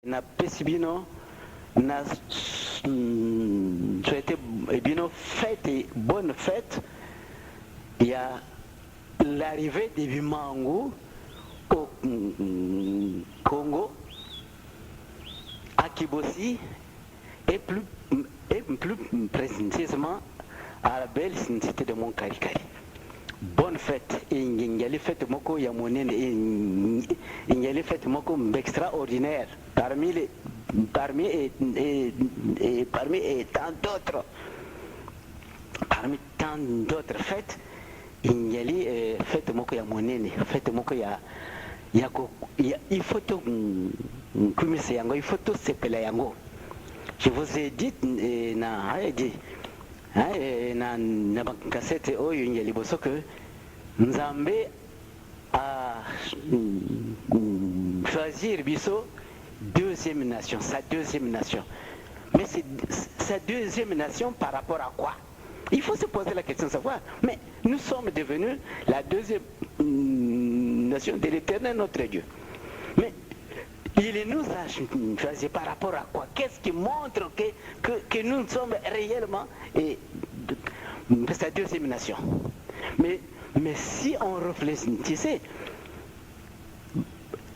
na pesibino na souhaité bino fête et bonne fête. Il y a l'arrivée des Bimangu au Congo, à Kibosi et plus précisément à la belle cité de Monkarikari. Bonne fête. Il y a les fêtes moko yamonene, il y a les fêtes moko extraordinaires parmi tant d'autres. Parmi tant d'autres fêtes, il y a les fêtes moko yamonene, fêtes moko ya il faut tout kumisa yango, il faut tout sepela yango. Je vous ai dit na cassette oyo il y a liboso que Nzambe a choisir biso deuxième nation, sa deuxième nation. Mais c'est sa deuxième nation par rapport à quoi? Il faut se poser la question de savoir. Mais nous sommes devenus la deuxième nation de l'Éternel notre Dieu. Mais il nous a choisi par rapport à quoi? Qu'est-ce qui montre que nous sommes réellement sa deuxième nation? Mais si on réfléchissait,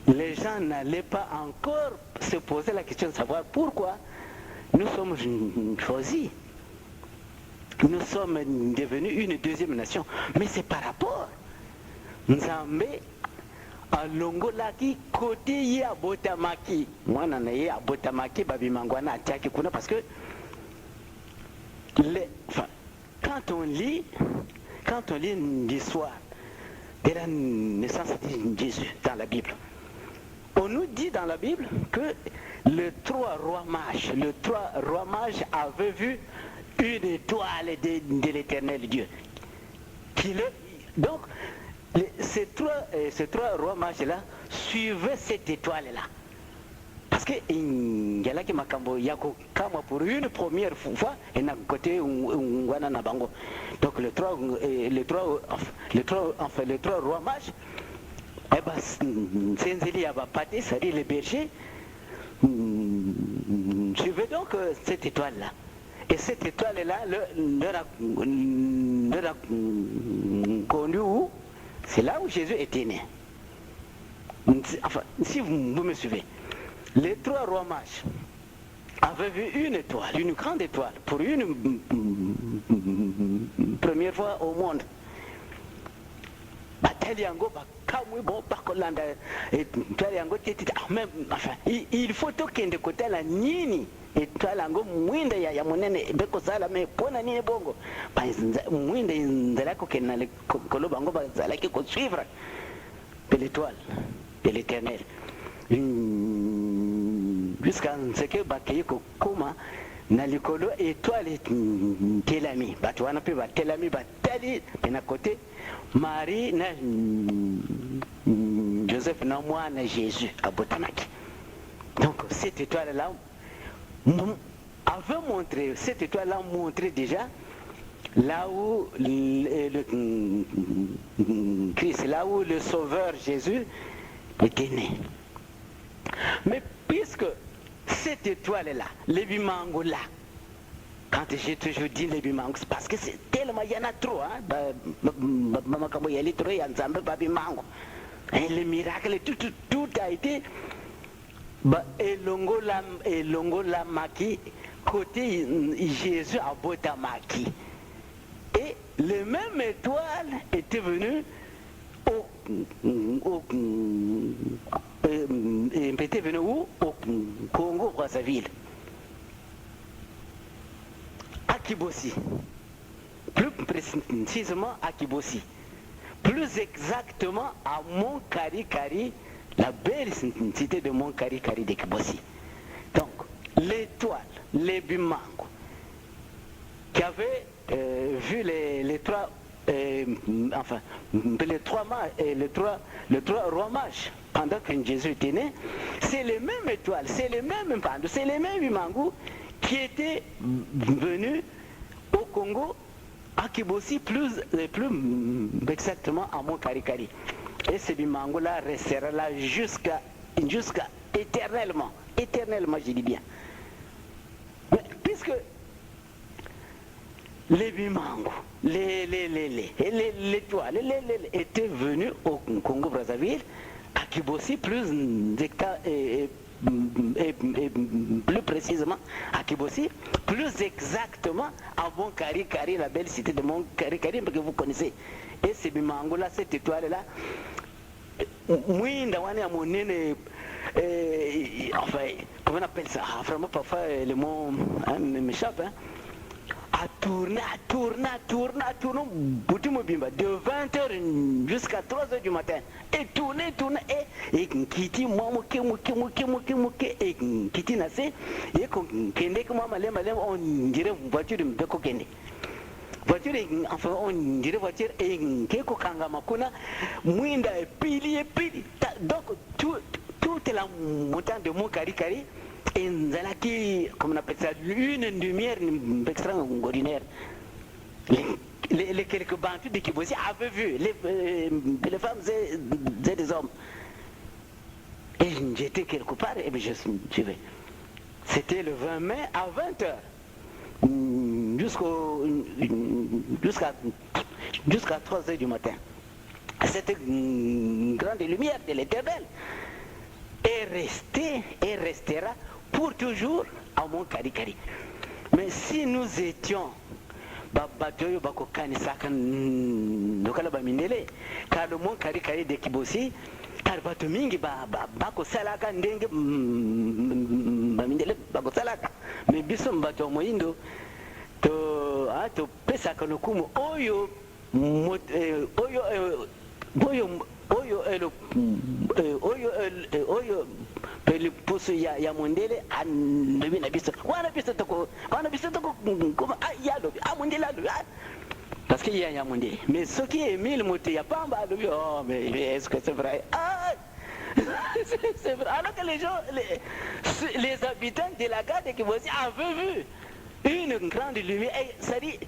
les gens n'allaient pas encore se poser la question de savoir pourquoi nous sommes choisis. Nous sommes devenus une deuxième nation. Mais c'est par rapport. Nzambe alongolaki côté ya botamaki. Moi nana ye abotamaki babimangwana atiaki kuna parce que quand on lit l'histoire de la naissance de Jésus dans la Bible, on nous dit dans la Bible que les trois rois mages avaient vu une étoile de l'Éternel Dieu. Donc, ces trois rois mages-là suivaient cette étoile-là. Parce que il y a là qui m'a pour une première fois et n'a côté Nabango. Donc les trois rois mages, eh ben Senzeli Abapati, c'est-à-dire les bergers, suivaient donc cette étoile-là. Et cette étoile-là leur a conduit où? C'est là où Jésus était né. Enfin, si vous me suivez. Les trois rois mages avaient vu une étoile, une grande étoile, pour une première fois au monde. Il faut toquer de côté la nini. Étoile yango mwinda ya monene beko sala me pona nini bongo. Mwinda nzala ko kenale kolo bango ba zala ki ko suivre de l'étoile de l'Éternel. Jusqu'à ce que bakeye ko koma na likolo étoile telami batu wana pe ba telami ba tali na côté Marie na Joseph na mwana Jésus abotamaki. Donc cette étoile là avait montré, cette étoile a montré déjà là où le Christ, là où le Sauveur Jésus était né. Mais puisque cette étoile-là, les Bimango là, quand j'ai toujours dit les Bimango, c'est parce que c'est tellement, il y en a trop, hein, les miracles, tout a été elongo la maki côté Jésus à botamaki. Et les mêmes étoiles étaient venues au Congo Brazzaville, à Kibosi, plus précisément à Kibosi, plus exactement à Monkarikari, la belle cité de Monkarikari de Kibosi. Donc, l'étoile, les Bimango, qui avaient vu les trois rois mages pendant que Jésus était né, c'est les mêmes étoiles, c'est les mêmes pandos, c'est les mêmes Bimango qui étaient venus au Congo, à Kibosi, plus exactement à Monkarikari. Et ce Bimango-là restera là jusqu'à éternellement. Éternellement, je dis bien. Mais puisque les Bimango, les toiles, étaient venus au Congo-Brazzaville, à Kibossi, plus plus précisément à Kibossi, plus exactement à Montcari-Cari, la belle cité de Montcari-Cari que vous connaissez. Et ces Bimango-là, cette étoile-là, enfin, comment on appelle ça? Vraiment, parfois, le mot m'échappe. À tourner, de 20h jusqu'à 3h du matin. Et tourner, et Kiti, moi, et Kiti Nassé, et Kende, on dirait voiture de Mbeko Kende. Voiture, enfin, on dirait voiture, et Keko Kangamakuna, Mwinda, pili. Donc, toute la montagne de Montcari-Cari, et comme on appelle ça, une lumière extraordinaire. Les quelques bantous de Kibossi avaient vu, les femmes et les hommes. Et j'étais quelque part, et je vais. C'était le 20 mai à 20h, jusqu'à 3h du matin. Cette grande lumière de l'Éternel est restera pour toujours à Montcari-Cari. Mais si nous étions car le Montcari-Cari de Kibossi, car Batumingi Bako Salaka Ndenge Bamindele Bako Salaka, mais Bissom Bato Moindo to Pesaka no Kumo Oyo peli pusu ya mondele annabi na biso wana biso toko kuma yalo amondele alo parce qu'il y a mondele mais ce qui est mille moté ya pamba alo oh mais est-ce que c'est vrai c'est vrai alors que les gens les habitants de la gare de Kibossi avaient vu une grande lumière ça dit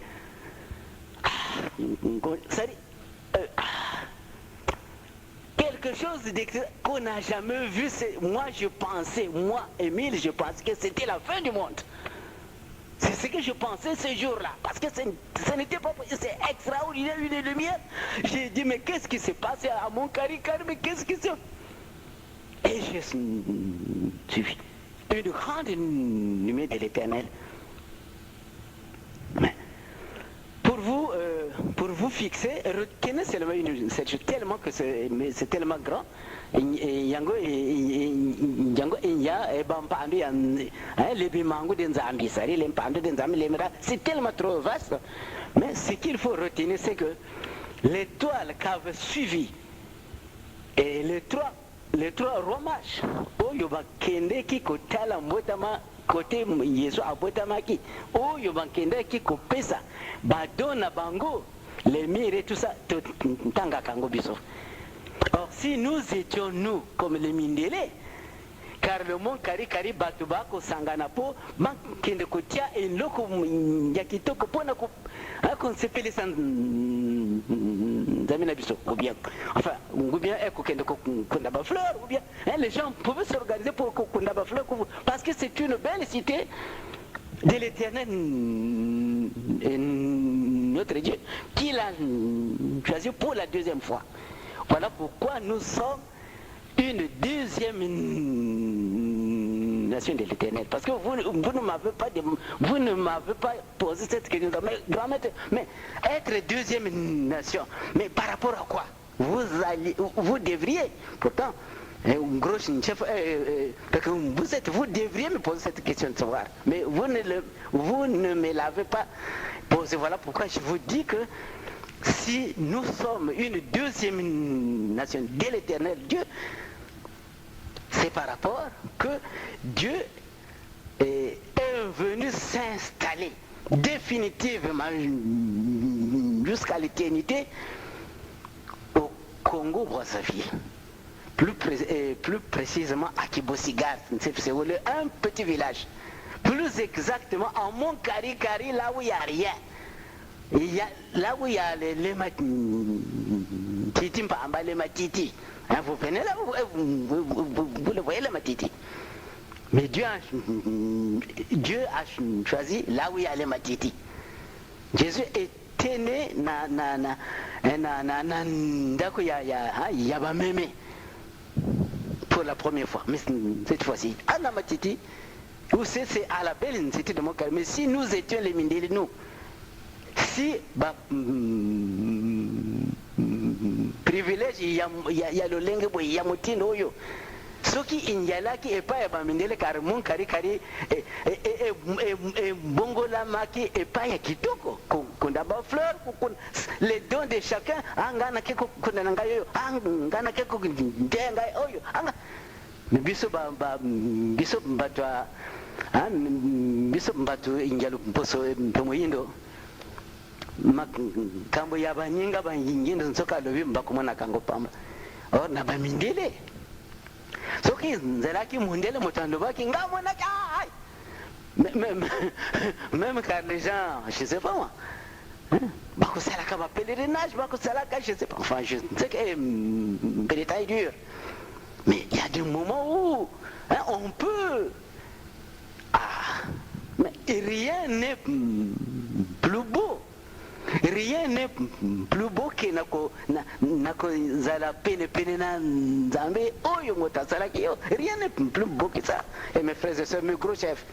quelque chose qu'on n'a jamais vu. Moi, Émile, je pensais que c'était la fin du monde. C'est ce que je pensais ce jour-là. Parce que ce n'était pas possible. C'est extraordinaire, une lumière. J'ai dit, mais qu'est-ce qui s'est passé à Montcari-Cari? Mais qu'est-ce qui s'est... Et je suis une grande lumière de l'Éternel. Mais pour vous fixer, retenez seulement cette chose tellement que c'est tellement grand. Yango Inya et Bampandu, les Bimango des Zambie, les Mpandu des Zambie, c'est tellement trop vaste. Mais ce qu'il faut retenir, c'est que l'étoile qu'avait suivi et les trois romages, Oyoba Kende qui kotala motama côté Yesu abotamaki, Oyoba Kende qui kopesa, Badona Bango, les mires et tout ça, Tanga Kango Biso. Or, si nous étions nous comme les Mindélé, car le Montcari-Cari Batubako Sanganapo, Kende Kotia et Loko Yakitoko Ponako, qu'on s'appelle les Zaminabiso, ou bien, enfin, ou bien, Kundaba Fleur, ou bien, les gens pouvaient s'organiser pour Kundaba Fleur, parce que c'est une belle cité de l'Éternel, notre Dieu, qui l'a choisi pour la deuxième fois. Voilà pourquoi nous sommes une deuxième nation de l'Éternel. Parce que vous ne m'avez pas posé cette question. Mais être deuxième nation, mais par rapport à quoi? Vous devriez, pourtant, un gros chef, vous devriez me poser cette question de savoir. Mais vous ne me l'avez pas posé. Voilà pourquoi je vous dis que si nous sommes une deuxième nation de l'Éternel Dieu, c'est par rapport que Dieu est venu s'installer définitivement jusqu'à l'éternité au Congo-Brazzaville. Plus précisément à Kibosigar, c'est un petit village. Plus exactement à Montcari-Cari, là où il n'y a rien. Là où il y a les matiti, les matiti. Vous venez là, vous le voyez, les matiti. Mais Dieu a choisi là où il y a les Matiti. Jésus était né ndako ya bameme pour la première fois. Mais cette fois-ci, à la Matiti, où c'est à la belle cité de Montcalm. Mais si nous étions les Mindeli, nous, si privilège, il y a le lingue, il y a Motino, soki inyalaki epai ya bamindele car mon kari bongola maki epai ya kitoko kunda ba fleur les dons de chacun angana keko kunda ngayo angana keko ndenga oyo anga biso biso mbatwa biso mbatu injalu mposo mpomoyindo makambo ya banyinga banyindo nsoka lobi mbakomona kango pamba or na bamindele soki nzelaki mundele motando baki ngamona kai même car les gens je sais pas moi bakosala ka pèlerinage bakosala ka je sais pas enfin je sais que détail dur mais il y a des moments où on peut mais rien n'est plus beau. Rien n'est plus beau que rien n'est plus beau que ça. Et mes frères et sœurs, mes gros chefs,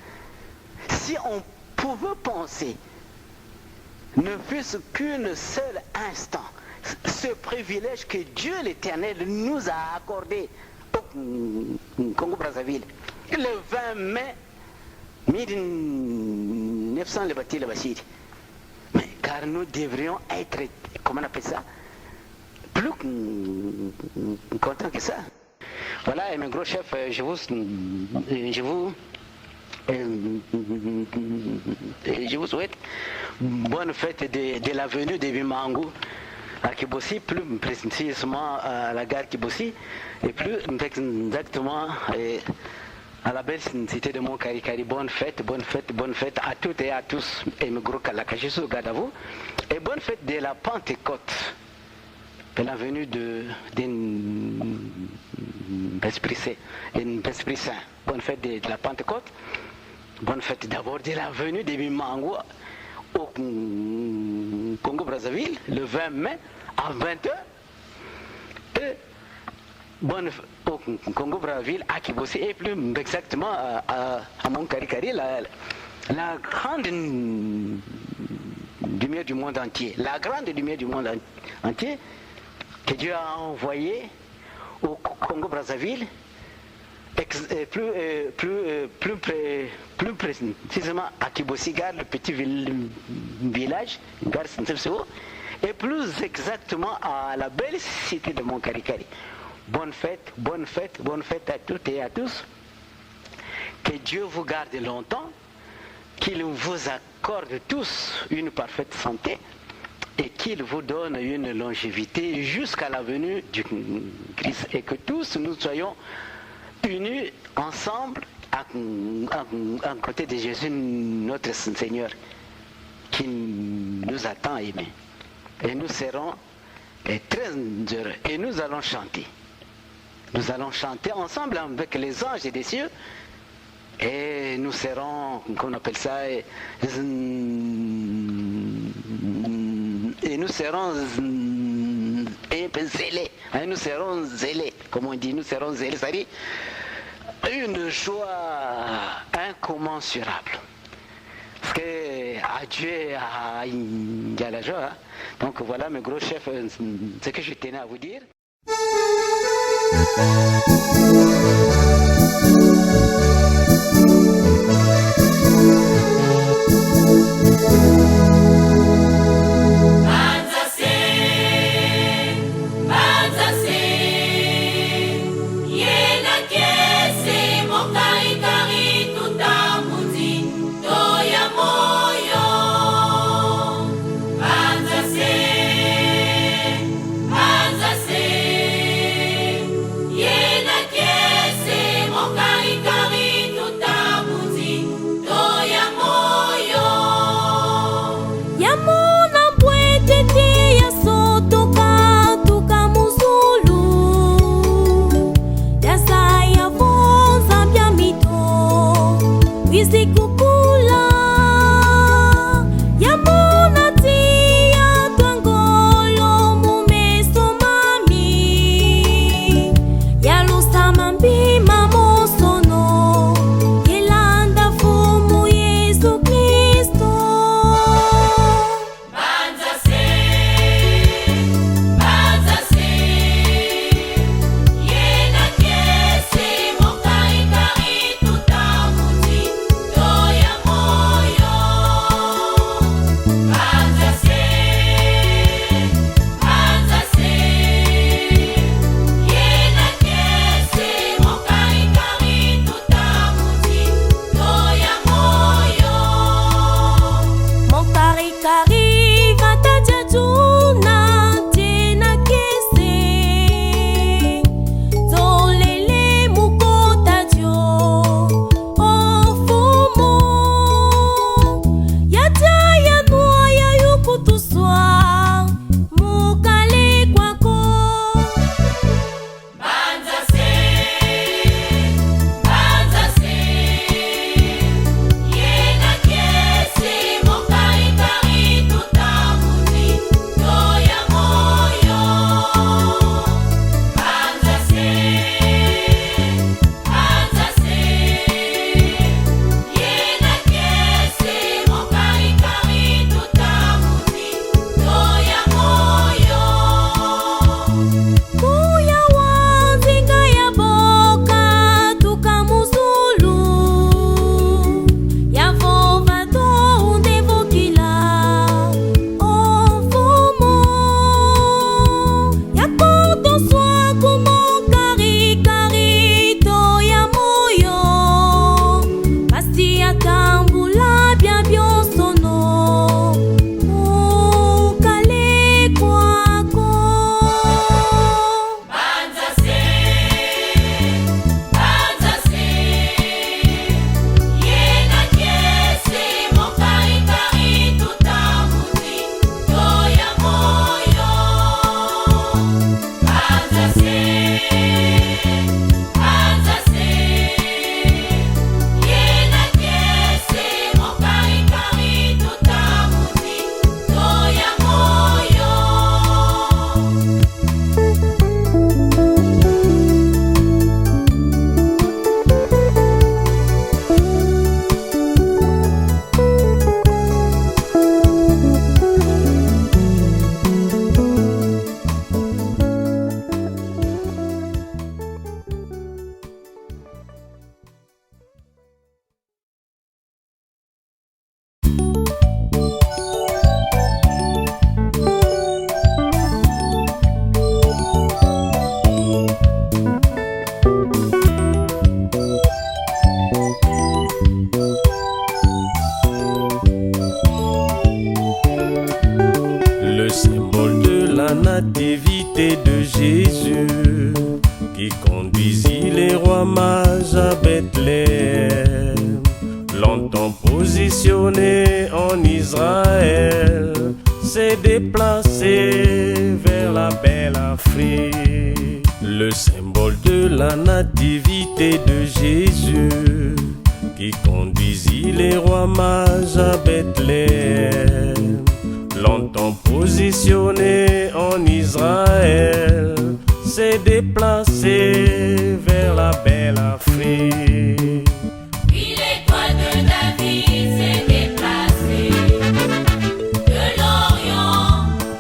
si on pouvait penser, ne fût-ce qu'une seule instant, ce privilège que Dieu l'Éternel nous a accordé au Congo-Brazzaville, le 20 mai 1900, le bâti le Bachir. Car nous devrions être, comment on appelle ça, plus contents que ça. Voilà, et mes gros chefs, je vous souhaite bonne fête de la venue de Bimangu à Kibossi, plus précisément à la gare Kibossi, et plus exactement à la belle cité de Montcalm. Bonne fête à toutes et à tous. Et me gros Kalakajisu Gadavou. Et bonne fête de la Pentecôte. De la venue d'Esprit Saint. Bonne fête de la Pentecôte. Bonne fête d'abord de la venue de Bimangu au Congo-Brazzaville le 20 mai à 20h. Et bonne au Congo-Brazzaville à Kibossi et plus exactement à Montcalm, la grande lumière du monde entier, la grande lumière du monde entier que Dieu a envoyée au Congo-Brazzaville, plus précisément à Kibossi, gare, le petit village, gare Saint-Seo, et plus exactement à la belle cité de Montcalm. Bonne fête à toutes et à tous. Que Dieu vous garde longtemps, qu'il vous accorde tous une parfaite santé et qu'il vous donne une longévité jusqu'à la venue du Christ et que tous nous soyons unis ensemble à côté de Jésus notre Seigneur qui nous a tant aimés. Et nous serons très heureux et nous allons chanter. Nous allons chanter ensemble avec les anges des cieux et nous serons, qu'on appelle ça, et nous serons zélés, nous serons zélés, comme on dit, nous serons zélés, c'est-à-dire une joie incommensurable. Parce que à Dieu, il y a la joie. Donc voilà mes gros chefs, ce que je tenais à vous dire. Yes. nativité de Jésus, qui conduisit les rois mages à Bethléem, longtemps positionné en Israël, s'est déplacé vers la belle Afrique. Le symbole de la nativité de Jésus, qui conduisit les rois mages à Bethléem, longtemps positionné en Israël, s'est déplacé vers la belle Afrique. Puis l'étoile de David s'est déplacée de l'Orient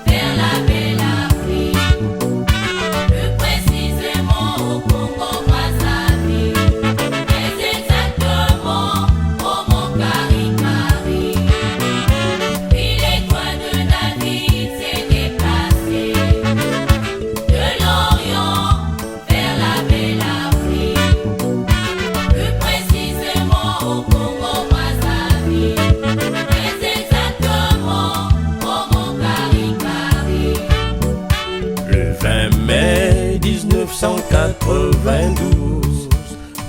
vers la belle Afrique, plus précisément au Congo-Brazzaville, mais exactement au Mont Kari-Kari. Puis l'étoile de David s'est déplacée de l'Orient vers la belle Afrique, plus précisément au Congo-Brazzaville, mais exactement au Mont Kari-Kari. Le 20 mai 1992,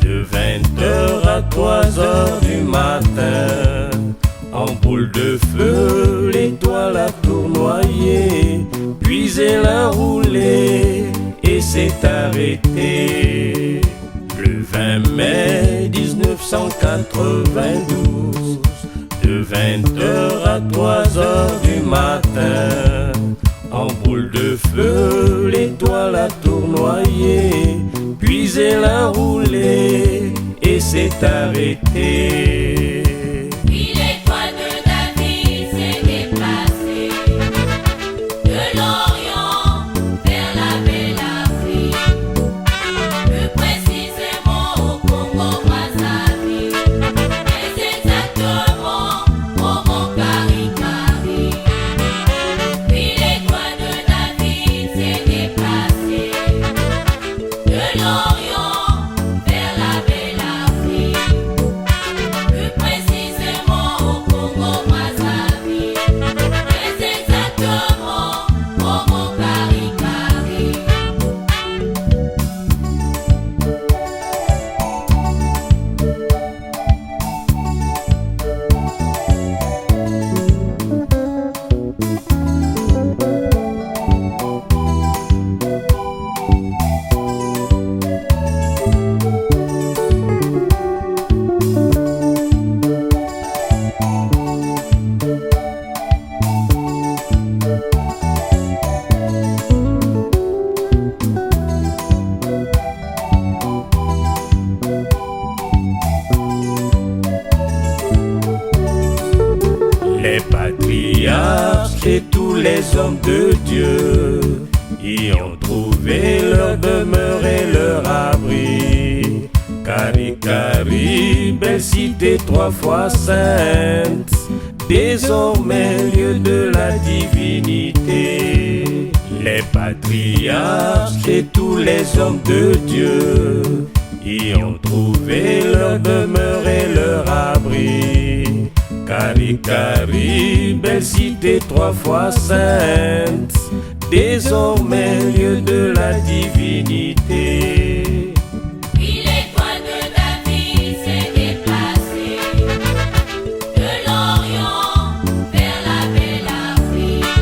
de 20h à 3h du matin, en boule de feu, l'étoile a tournoyé, puis elle a roulé et s'est arrêtée. Le 20 mai 1992, 1992, de 20h à 3h du matin, en boule de feu, l'étoile a tournoyé, puis elle a roulé et s'est arrêtée. Puis l'étoile de David s'est déplacée de l'Orient vers la belle Afrique, plus précisément au Congo-Brazzaville, mais exactement au Mont-Kari-Kari. Puis l'étoile de David s'est déplacée de l'Orient vers la belle Afrique, plus précisément au Congo-Brazzaville, mais exactement au Mont-Kari-Kari. Les patriarches et tous les hommes de Dieu y ont trouvé leur demeure et leur abri. Kari-Kari, belle cité 3 fois sainte, désormais lieu de la divinité. Les patriarches et tous les hommes de Dieu y ont trouvé leur demeure et leur abri. Kari-Kari, belle cité 3 fois sainte, désormais lieu de la divinité. Puis l'étoile de David s'est déplacée de l'Orient vers la belle Afrique,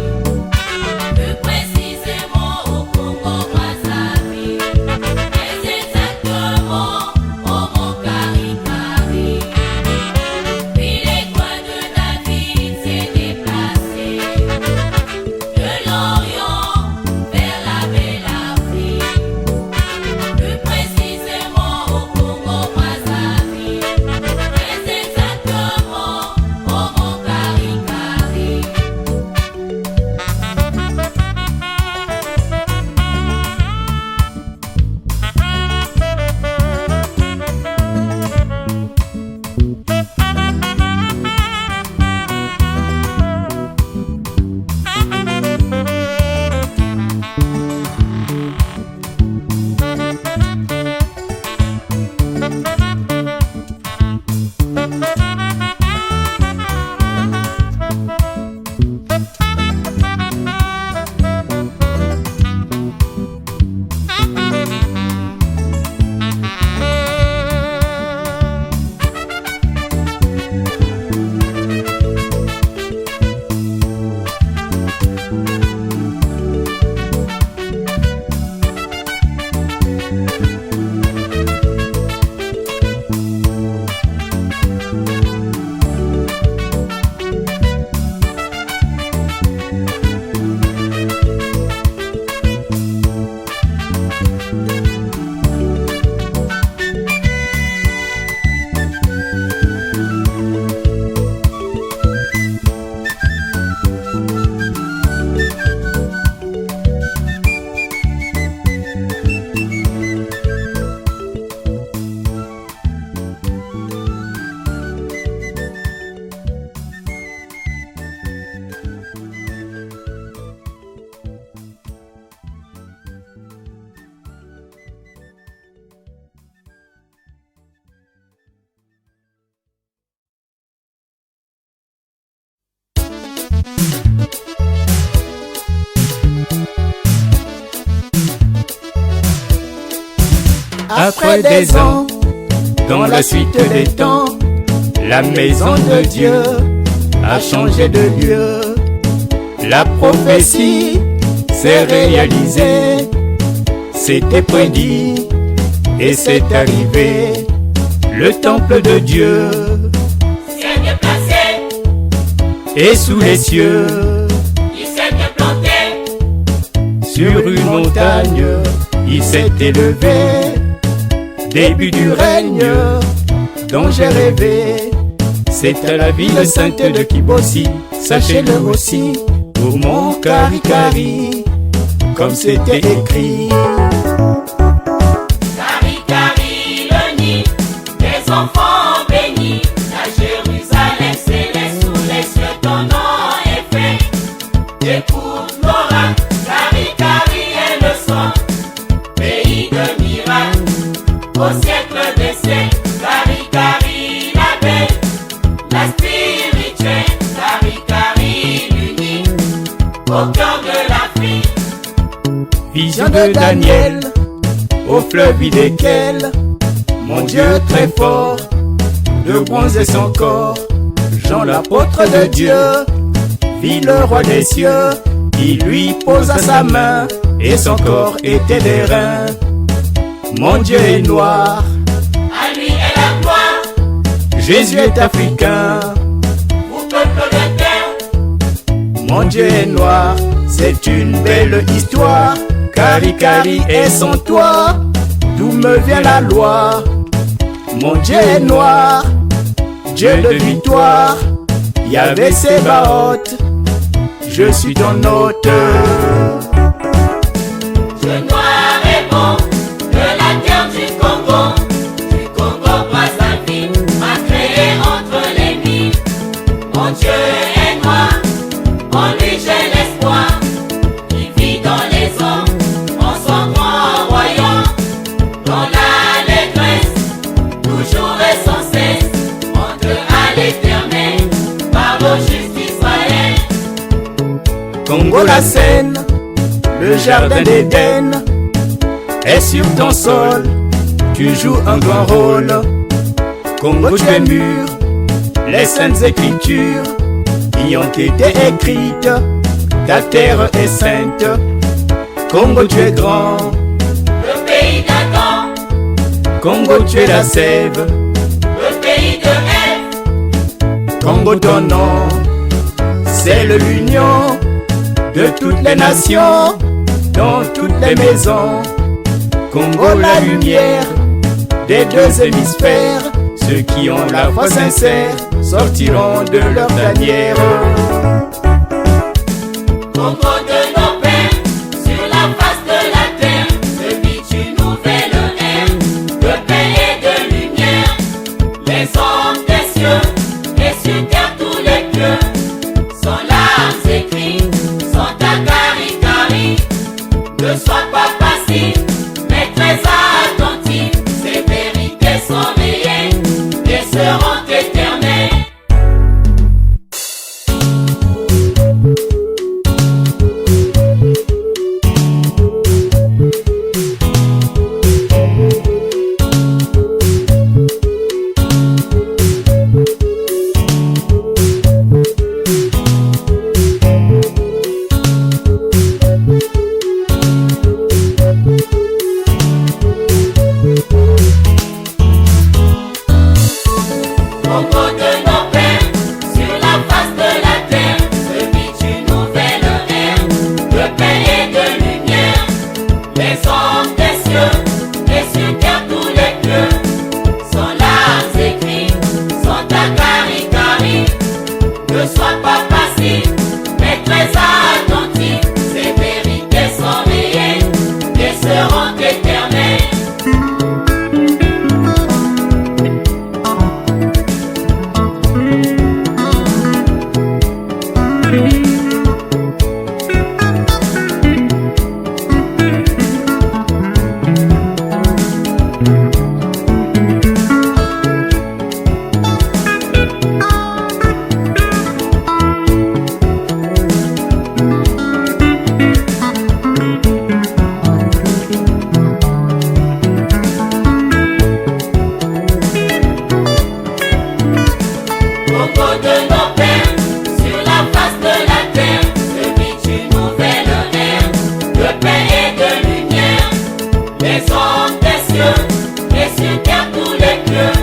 plus précisément au Congo-Brazzaville, mais exactement au Mont-Kari-Kari. Puis l'étoile de David s'est déplacée de l'Orient vers la belle Afrique, plus précisément au Congo-Brazzaville, mais exactement au Mont-Kari-Kari. Après des ans, dans la suite des temps, la maison de Dieu a changé de lieu. La prophétie s'est réalisée, c'était prédit et c'est arrivé. le temple de Dieu s'est déplacé, est sous les cieux. il s'est planté, Sur une montagne, il s'est élevé. Début du règne dont j'ai rêvé. C'est à la ville sainte de Kibossi, sachez-le aussi, pour mon Kari-Kari, comme c'était écrit. Kari-Kari, le nid des enfants bénis. La Jérusalem céleste sous les cieux, ton nom est fait. Écoute l'oracle, Kari-Kari est le son, pays de miracles, au siècle des siècles. Kari-Kari, la belle, la spirituelle, Kari-Kari, l'unique, au cœur de l'Afrique. Vision de Daniel, au fleuve desquels, mon Dieu très fort, de bronze et son corps, Jean l'apôtre de Dieu, vit le roi des cieux, il lui posa sa main, et son corps était des reins. Mon Dieu est noir, À lui est la gloire, Jésus est africain. vous peuple de terre. Mon Dieu est noir, c'est une belle histoire. Kari-Kari est son toit, d'où me vient la loi. Mon Dieu est noir, Dieu de victoire. Yahvé Sébaoth, je suis ton hôte. Le noir est bon, de la terre du Congo Brazzaville, m'a créé entre les mille. Mon Dieu est noir, en lui j'ai l'espoir. Il vit dans les hommes, en son grand royaume, dans l'allégresse, toujours et sans cesse. Montre à l'éternel, par vos justes Israël. Congo la Seine, le jardin d'Éden est sur ton sol, tu joues un grand rôle. Congo tu es mûr, les saintes écritures y ont été écrites, ta terre est sainte. Congo tu es grand, Le pays d'Adam, Congo tu es la sève, le pays de Ève. Congo ton nom, c'est l'union de toutes les nations, dans toutes les maisons. Congo la lumière des deux hémisphères, ceux qui ont la foi sincère sortiront de leur tanière. Congo de nos pères, sur la face de la terre, se vit une nouvelle ère, de paix et de lumière. Les hommes des cieux, et sur terre tous les pieux, sont larmes écrits, sont à Kari-Kari. Ne sois pas passif, mais très attentif, ces vérités sont réelles, et seront éternelles. Congo de nos pères, sur la face de la terre, se vit une nouvelle ère, de paix et de lumière. Les hommes des cieux, et sur terre tous les pieux, sont larmes écrits, sont à Kari-Kari. Ne sois pas passif, mais très attentif, ces vérités sont réelles, et seront éternelles. Congo de nos pères, sur la face de la terre, se vit une nouvelle ère, de paix et de lumière. Les hommes des cieux, et sur terre tous les pieux,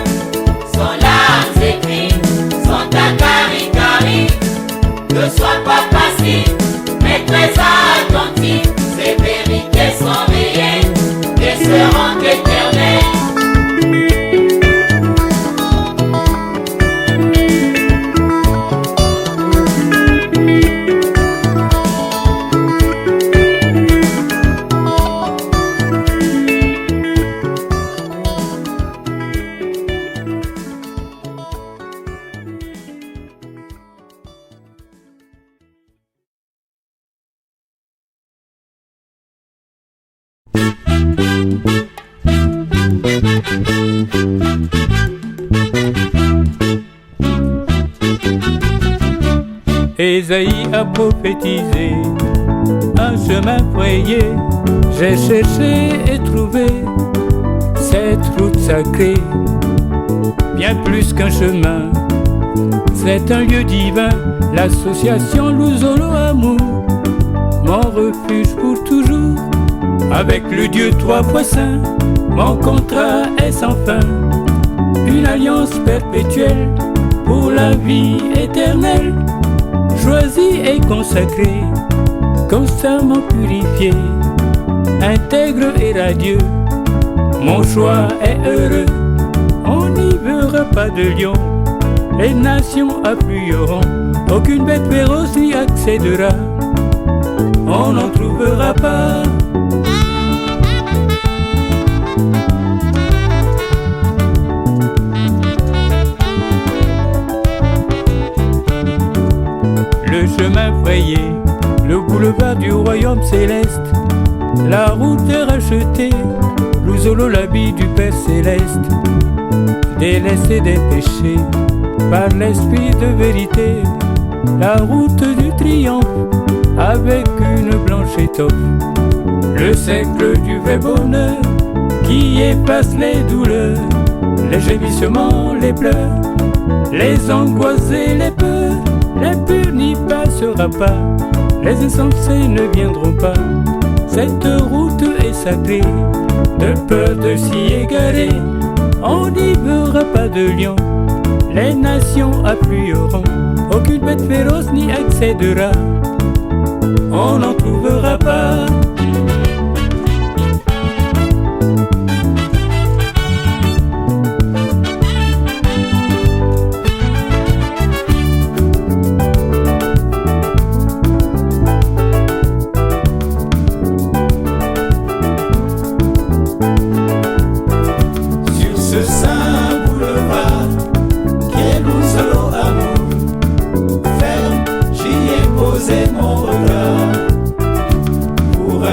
Ésaïe a prophétisé un chemin frayé. J'ai cherché et trouvé cette route sacrée, bien plus qu'un chemin. C'est un lieu divin, l'association Luzolo Amour, mon refuge pour toujours. Avec le Dieu trois fois saint, mon contrat est sans fin. Une alliance perpétuelle pour la vie éternelle. Choisi et consacré, constamment purifié, intègre et radieux. Mon choix est heureux, on n'y verra pas de lion. Les nations afflueront, aucune bête féroce n'y accédera. On n'en trouvera pas. Le chemin frayé, le boulevard du royaume céleste. La route est rachetée, Luzolo, l'habit du Père céleste. Délaissé des péchés par l'esprit de vérité, la route du triomphe avec une blanche étoffe. Le siècle du vrai bonheur qui efface les douleurs, les gémissements, les pleurs, les angoisses et les peurs. L'impur n'y passera pas, les insensés ne viendront pas. Cette route est sacrée, de peur de s'y égarer. On n'y verra pas de lion, les nations afflueront, aucune bête féroce n'y accédera. On n'en trouvera pas. Mon regard pour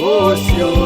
aux cieux.